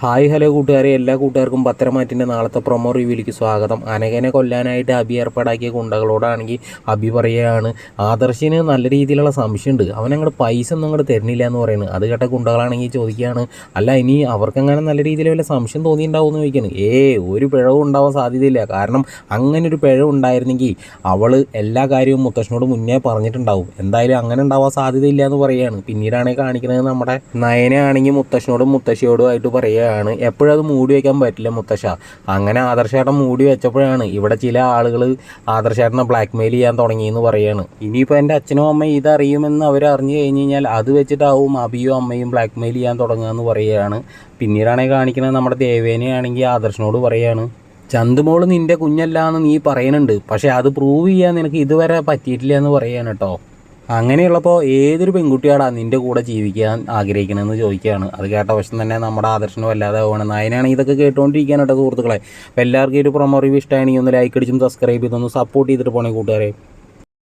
Hi hello കൂട്ടുകാരെ, എല്ലാ കൂട്ടുകാർക്കും പത്തരമാറ്റിൻ്റെ നാളത്തെ പ്രൊമോ റിവ്യൂയിലേക്ക് സ്വാഗതം. അനഘനെ കൊല്ലാനായിട്ട് അബി ഏർപ്പാടാക്കിയ ഗുണ്ടകളോടാണെങ്കിൽ അബി പറയുകയാണ്, ആദർശിന് നല്ല രീതിയിലുള്ള സംശയമുണ്ട്, അവനങ്ങോട്ട് പൈസ ഒന്നും അങ്ങോട്ട് തരുന്നില്ല എന്ന് പറയുന്നത്. അത് കേട്ട ഗുണ്ടകളാണെങ്കിൽ ചോദിക്കുകയാണ്, അല്ല ഇനി അവർക്കങ്ങനെ നല്ല രീതിയിൽ വല്ല സംശയം തോന്നിയിട്ടുണ്ടാവും എന്ന് ചോദിക്കുകയാണ്. ഒരു പിഴവും ഉണ്ടാവാൻ സാധ്യതയില്ല, കാരണം അങ്ങനെ ഒരു പിഴവ് ഉണ്ടായിരുന്നെങ്കിൽ അവൾ എല്ലാ കാര്യവും മുത്തശ്ശനോട് മുന്നേ പറഞ്ഞിട്ടുണ്ടാവും. എന്തായാലും അങ്ങനെ ഉണ്ടാവാൻ സാധ്യതയില്ല എന്ന് പറയുകയാണ്. പിന്നീടാണെങ്കിൽ കാണിക്കുന്നത് നമ്മുടെ നയനാണെങ്കിൽ മുത്തശ്ശനോടും മുത്തശ്ശിയോടുമായിട്ട് പറയുക, എപ്പോഴും അത് മൂടി വയ്ക്കാൻ പറ്റില്ല മുത്തശ്ശ. അങ്ങനെ ആദർശേട്ടൻ മൂടി വെച്ചപ്പോഴാണ് ഇവിടെ ചില ആളുകൾ ആദർശേട്ടനെ ബ്ലാക്ക് മെയിൽ ചെയ്യാൻ തുടങ്ങിയെന്ന് പറയുകയാണ്. ഇനിയിപ്പോൾ എൻ്റെ അച്ഛനും അമ്മയും ഇതറിയുമെന്ന് അവർ അറിഞ്ഞു കഴിഞ്ഞ് കഴിഞ്ഞാൽ അത് വെച്ചിട്ടാവും അബിയും അമ്മയും ബ്ലാക്ക് മെയിൽ ചെയ്യാൻ തുടങ്ങുക എന്ന് പറയുകയാണ്. പിന്നീടാണെങ്കിൽ കാണിക്കുന്നത് നമ്മുടെ ദേവേനയാണെങ്കിൽ ആദർശനോട് പറയുകയാണ്, ചന്തുമോള് നിൻ്റെ കുഞ്ഞല്ല എന്ന് നീ പറയുന്നുണ്ട്, പക്ഷേ അത് പ്രൂവ് ചെയ്യാൻ നിനക്ക് ഇതുവരെ പറ്റിയിട്ടില്ല എന്ന് പറയുകയാണ് കേട്ടോ. അങ്ങനെയുള്ളപ്പോൾ ഏതൊരു പെൺകുട്ടിയാടാ നിൻ്റെ കൂടെ ജീവിക്കാൻ ആഗ്രഹിക്കണമെന്ന് ചോദിക്കുകയാണ്. അത് കേട്ട വശം തന്നെ നമ്മുടെ ആദർശനം വല്ലാതെ പോകണം. നയനാണ് ഇതൊക്കെ കേട്ടുകൊണ്ടിരിക്കാൻ കേട്ടോ സുഹൃത്തുക്കളെ. അപ്പോൾ എല്ലാവർക്കും ഒരു പ്രൊമോ റിവ്യൂ ഇഷ്ടമാണെങ്കിൽ ഒന്ന് ലൈക്ക് അടിച്ചും സബ്സ്ക്രൈബ് ചെയ്തൊന്ന് സപ്പോർട്ട് ചെയ്തിട്ട് പോകണേ കൂട്ടുകാരെ.